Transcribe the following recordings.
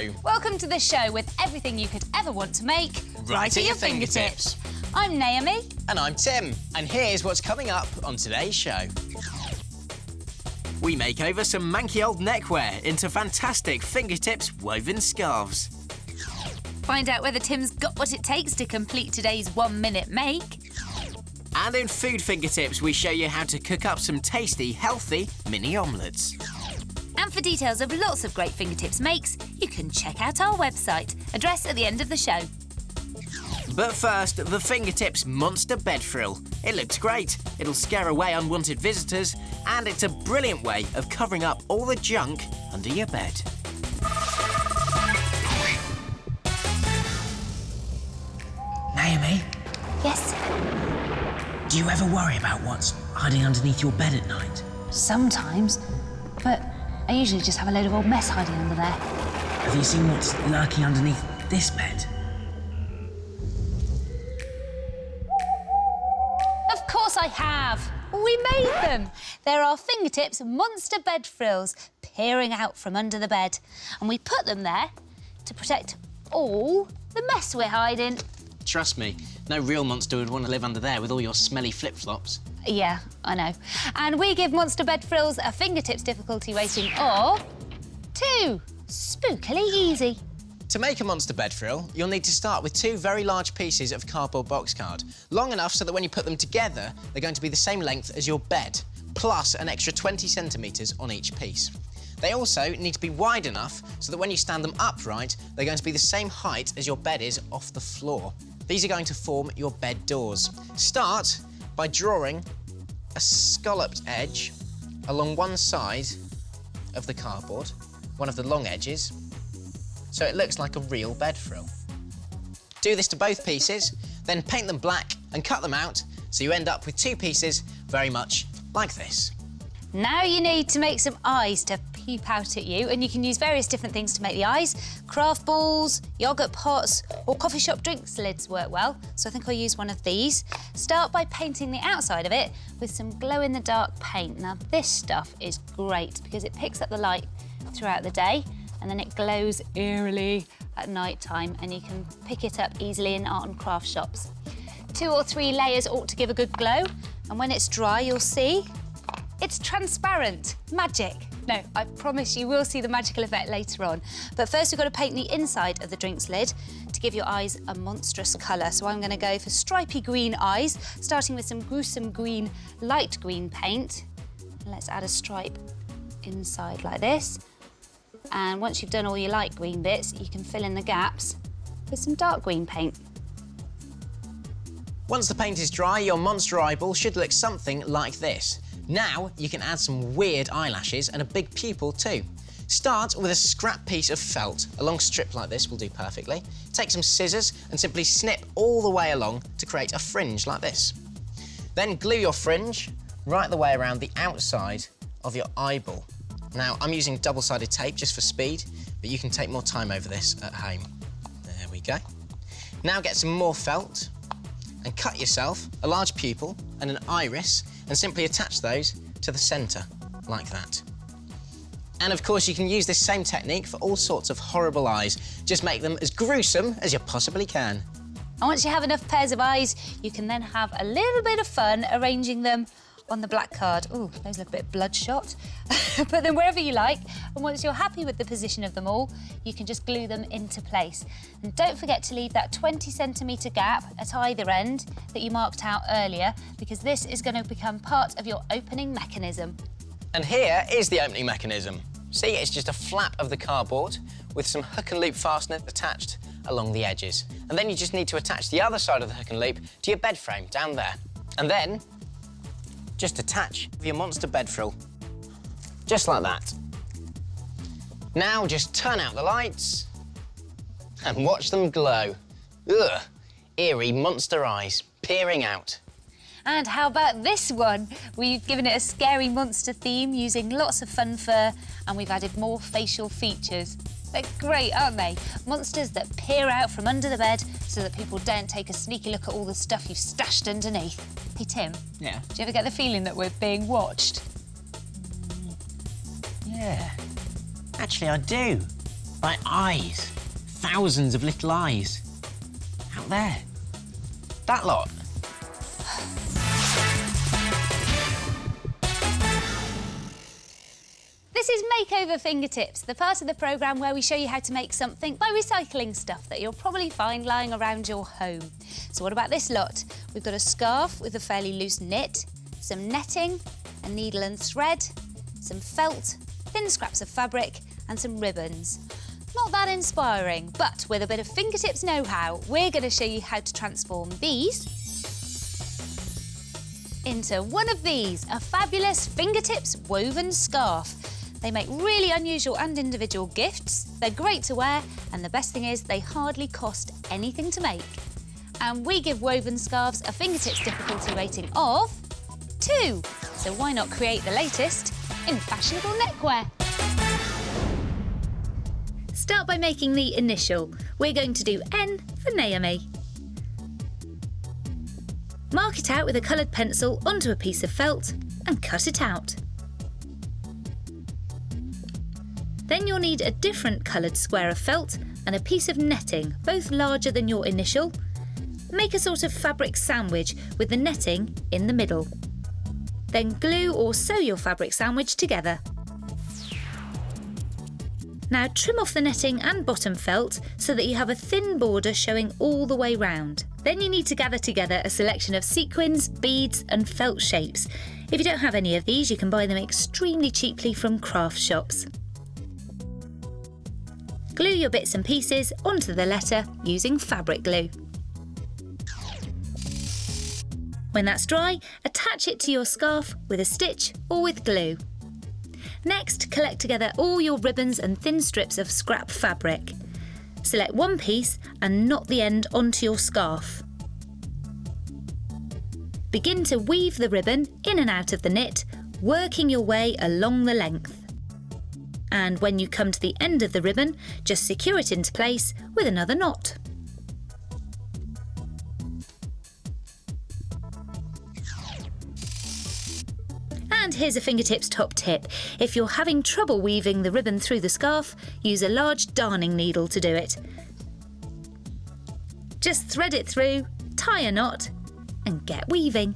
Hello. Welcome to the show with everything you could ever want to make Right at your fingertips. I'm Naomi. And I'm Tim. And here's what's coming up on today's show. We make over some manky old neckwear into fantastic fingertips woven scarves. Find out whether Tim's got what it takes to complete today's 1-minute make. And in Food Fingertips, we show you how to cook up some tasty, healthy mini omelettes. And for details of lots of great fingertips makes, you can check out our website, address at the end of the show. But first, the Fingertips Monster Bed Frill. It looks great. It'll scare away unwanted visitors, and it's a brilliant way of covering up all the junk under your bed. Naomi, Yes, do you ever worry about what's hiding underneath your bed at night? sometimes, but I usually just have a load of old mess hiding under there. Have you seen what's lurking underneath this bed? Of course I have. We made them. They're our Fingertips Monster Bed Frills peering out from under the bed. And we put them there to protect all the mess we're hiding. Trust me, no real monster would want to live under there with all your smelly flip-flops. Yeah, I know. And we give Monster Bed Frills a Fingertips difficulty rating of 2. Spookily easy. To make a monster bed frill, you'll need to start with 2 very large pieces of cardboard box card, long enough so that when you put them together, they're going to be the same length as your bed, plus an extra 20 centimetres on each piece. They also need to be wide enough so that when you stand them upright, they're going to be the same height as your bed is off the floor. These are going to form your bed doors. Start by drawing a scalloped edge along one side of the cardboard, one of the long edges, so it looks like a real bed frill. Do this to both pieces, then paint them black and cut them out so you end up with 2 pieces very much like this. Now you need to make some eyes to peep out at you, and you can use various different things to make the eyes. Craft balls, yoghurt pots, or coffee shop drinks lids work well, so I think I'll use one of these. Start by painting the outside of it with some glow-in-the-dark paint. Now this stuff is great because it picks up the light throughout the day and then it glows eerily at night time, and you can pick it up easily in art and craft shops. 2 or 3 layers ought to give a good glow, and when it's dry you'll see it's transparent. Magic. No, I promise you will see the magical effect later on. But first we've got to paint the inside of the drinks lid to give your eyes a monstrous colour. So I'm going to go for stripy green eyes, starting with some gruesome green, light green paint. And let's add a stripe inside like this. And once you've done all your light green bits, you can fill in the gaps with some dark green paint. Once the paint is dry, your monster eyeball should look something like this. Now you can add some weird eyelashes and a big pupil too. Start with a scrap piece of felt. A long strip like this will do perfectly. Take some scissors and simply snip all the way along to create a fringe like this. Then glue your fringe right the way around the outside of your eyeball. Now, I'm using double-sided tape just for speed, but you can take more time over this at home. There we go. Now get some more felt and cut yourself a large pupil and an iris and simply attach those to the centre, like that. And of course, you can use this same technique for all sorts of horrible eyes. Just make them as gruesome as you possibly can. And once you have enough pairs of eyes, you can then have a little bit of fun arranging them on the black card. Ooh, those look a bit bloodshot. Put them wherever you like, and once you're happy with the position of them all, you can just glue them into place. And don't forget to leave that 20-centimetre gap at either end that you marked out earlier, because this is going to become part of your opening mechanism. And here is the opening mechanism. See, it's just a flap of the cardboard with some hook and loop fasteners attached along the edges. And then you just need to attach the other side of the hook and loop to your bed frame down there. And then just attach your monster bed frill, just like that. Now just turn out the lights and watch them glow. Ugh, eerie monster eyes peering out. And how about this one? We've given it a scary monster theme using lots of fun fur, and we've added more facial features. They're great, aren't they? Monsters that peer out from under the bed so that people don't take a sneaky look at all the stuff you've stashed underneath. Hey, Tim. Yeah? Do you ever get the feeling that we're being watched? Yeah. Actually, I do. Like eyes. Thousands of little eyes. Out there. That lot. This is Makeover Fingertips, the part of the programme where we show you how to make something by recycling stuff that you'll probably find lying around your home. So what about this lot? We've got a scarf with a fairly loose knit, some netting, a needle and thread, some felt, thin scraps of fabric and some ribbons. Not that inspiring, but with a bit of fingertips know-how, we're going to show you how to transform these into one of these, a fabulous fingertips woven scarf. They make really unusual and individual gifts. They're great to wear, and the best thing is they hardly cost anything to make. And we give woven scarves a fingertips difficulty rating of 2. So why not create the latest in fashionable neckwear? Start by making the initial. We're going to do N for Naomi. Mark it out with a coloured pencil onto a piece of felt and cut it out. Then you'll need a different coloured square of felt and a piece of netting, both larger than your initial. Make a sort of fabric sandwich with the netting in the middle. Then glue or sew your fabric sandwich together. Now trim off the netting and bottom felt so that you have a thin border showing all the way round. Then you need to gather together a selection of sequins, beads and felt shapes. If you don't have any of these, you can buy them extremely cheaply from craft shops. Glue your bits and pieces onto the letter using fabric glue. When that's dry, attach it to your scarf with a stitch or with glue. Next, collect together all your ribbons and thin strips of scrap fabric. Select one piece and knot the end onto your scarf. Begin to weave the ribbon in and out of the knit, working your way along the length. And when you come to the end of the ribbon, just secure it into place with another knot. And here's a fingertips top tip. If you're having trouble weaving the ribbon through the scarf, use a large darning needle to do it. Just thread it through, tie a knot, and get weaving.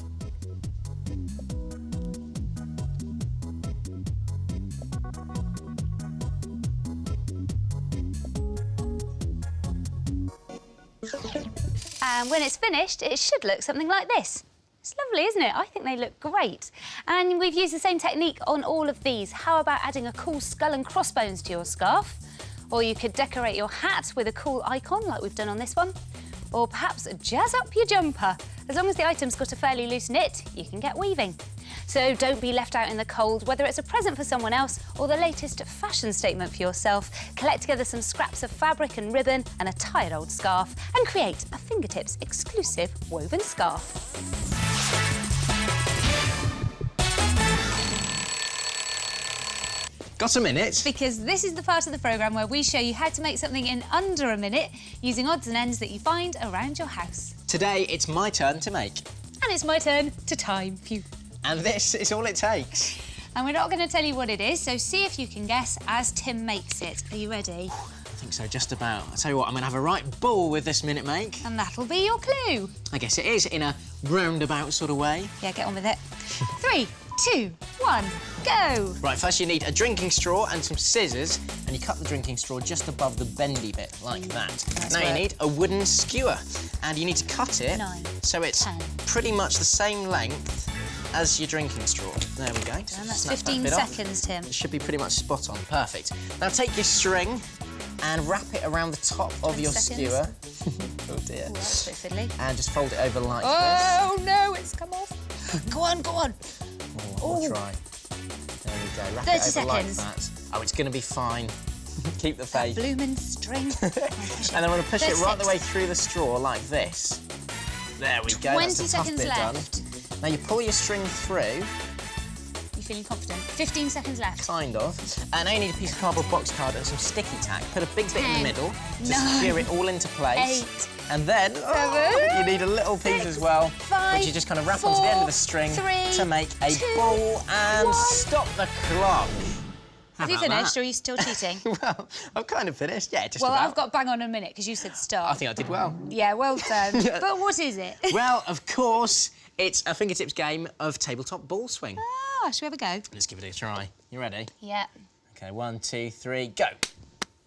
And when it's finished, it should look something like this. It's lovely, isn't it? I think they look great. And we've used the same technique on all of these. How about adding a cool skull and crossbones to your scarf? Or you could decorate your hat with a cool icon like we've done on this one. Or perhaps jazz up your jumper. As long as the item's got a fairly loose knit, you can get weaving. So don't be left out in the cold, whether it's a present for someone else or the latest fashion statement for yourself. Collect together some scraps of fabric and ribbon and a tired old scarf and create a fingertips exclusive woven scarf. Got a minute? Because this is the part of the programme where we show you how to make something in under a minute using odds and ends that you find around your house. Today, it's my turn to make. And it's my turn to time. Phew. And this is all it takes. And we're not going to tell you what it is, so see if you can guess as Tim makes it. Are you ready? I think so, just about. I'll tell you what, I'm going to have a right ball with this minute make. And that'll be your clue. I guess it is, in a roundabout sort of way. Yeah, get on with it. 3, 2, 1, go! Right, first you need a drinking straw and some scissors, and you cut the drinking straw just above the bendy bit, like that. Now you need a wooden skewer, and you need to cut it 9, so it's 10. pretty much the same length as your drinking straw. There we go. And that's Snap 15 that bit off. seconds, Tim. It should be pretty much spot on. Perfect. Now take your string and wrap it around the top of your skewer. Oh dear. Ooh, that's a bit fiddly. And just fold it over like this. Oh no, it's come off. Go on, go on. Oh, we'll try. There we go. Wrap 30 it over like seconds. that. Oh, it's going to be fine. Keep the faith. Bloomin' string. And then I'm going to push it 36. right the way through the straw like this. There we go. 20 That's the tough seconds bit left. done. Now you pull your string through, You feeling confident? 15 seconds left. kind of. And now you need a piece of cardboard box card and some sticky tack. Put a big bit in the 10, middle to 9, secure it all into place. 8, And then you need a little piece 6, as well, 5, which you just kind of wrap onto the end of the 4, string 3, to make a 2, ball and 1. stop the clock. Have you about finished, that? or are you still cheating? Well, I've kind of finished, yeah, just Well, about. I've got bang on a minute, because you said start. I think I did well. Yeah, well done. But what is it? Well, of course, it's a fingertips game of tabletop ball swing. Ah, shall we have a go? Let's give it a try. You ready? Yeah. OK, 1, 2, 3, go.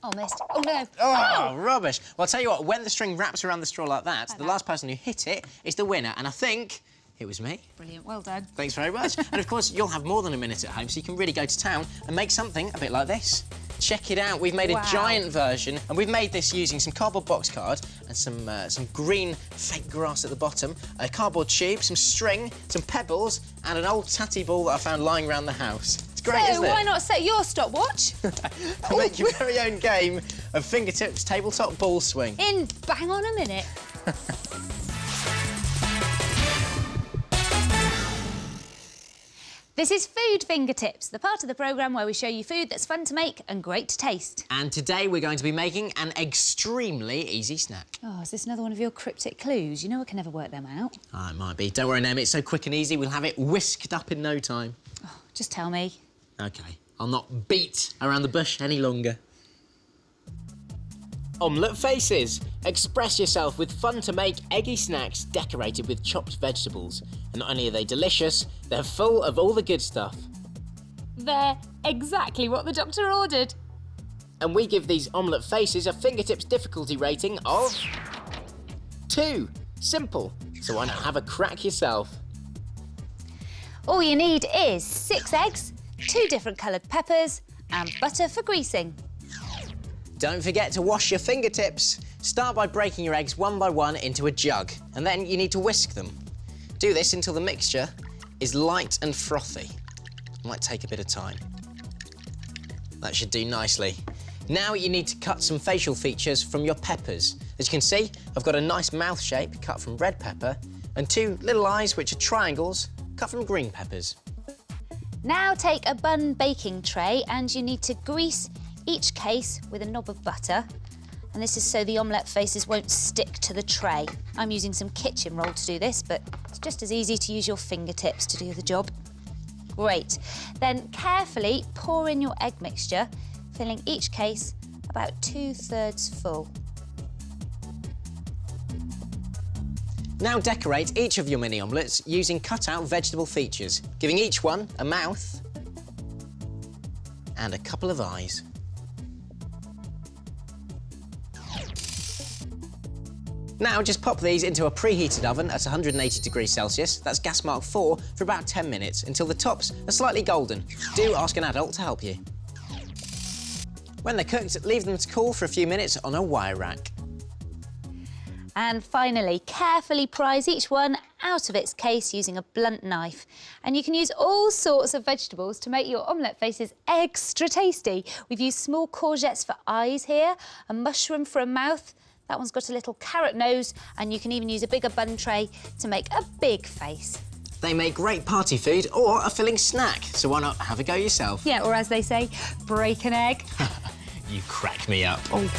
Oh, missed. Oh, no. Oh, rubbish. Well, I'll tell you what, when the string wraps around the straw like that, the last person who hit it is the winner, and I think it was me. Brilliant, well done. Thanks very much. And, of course, you'll have more than a minute at home, so you can really go to town and make something a bit like this. Check it out. We've made a giant version, and we've made this using some cardboard box card and some green fake grass at the bottom, a cardboard tube, some string, some pebbles, and an old tatty ball that I found lying around the house. It's great, So, isn't it? why not set your stopwatch? To make your very own game of fingertips tabletop ball swing. In bang on a minute. This is Food Fingertips, the part of the programme where we show you food that's fun to make and great to taste. And today we're going to be making an extremely easy snack. Oh, is this another one of your cryptic clues? You know I can never work them out. Oh, it might be. Don't worry, Naomi, it's so quick and easy, we'll have it whisked up in no time. Oh, just tell me. OK, I'll not beat around the bush any longer. Omelette faces. Express yourself with fun-to-make eggy snacks decorated with chopped vegetables. And not only are they delicious, they're full of all the good stuff. They're exactly what the doctor ordered. And we give these omelette faces a fingertips difficulty rating of 2. Simple. So why not have a crack yourself? All you need is 6 eggs, 2 different coloured peppers, and butter for greasing. Don't forget to wash your fingertips. Start by breaking your eggs one by one into a jug, and then you need to whisk them. Do this until the mixture is light and frothy. Might take a bit of time. That should do nicely. Now you need to cut some facial features from your peppers. As you can see, I've got a nice mouth shape cut from red pepper and 2 little eyes which are triangles cut from green peppers. Now take a bun baking tray and you need to grease each case with a knob of butter. And this is so the omelette faces won't stick to the tray. I'm using some kitchen roll to do this, but it's just as easy to use your fingertips to do the job. Great. Then carefully pour in your egg mixture, filling each case about 2/3 full. Now decorate each of your mini omelettes using cut-out vegetable features, giving each one a mouth and a couple of eyes. Now just pop these into a preheated oven at 180 degrees Celsius, that's gas mark 4, for about 10 minutes until the tops are slightly golden. Do ask an adult to help you. When they're cooked, leave them to cool for a few minutes on a wire rack. And finally, carefully prise each one out of its case using a blunt knife. And you can use all sorts of vegetables to make your omelette faces extra tasty. We've used small courgettes for eyes here, a mushroom for a mouth. That one's got a little carrot nose, and you can even use a bigger bun tray to make a big face. They make great party food or a filling snack, so why not have a go yourself? Yeah, or as they say, break an egg. You crack me up. Oh.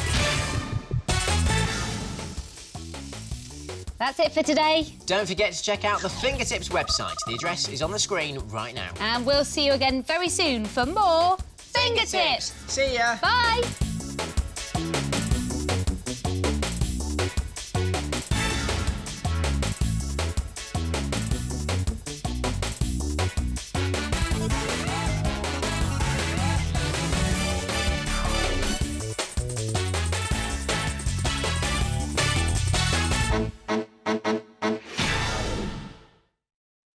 That's it for today. Don't forget to check out the Fingertips website. The address is on the screen right now. And we'll see you again very soon for more Fingertips. See ya. Bye.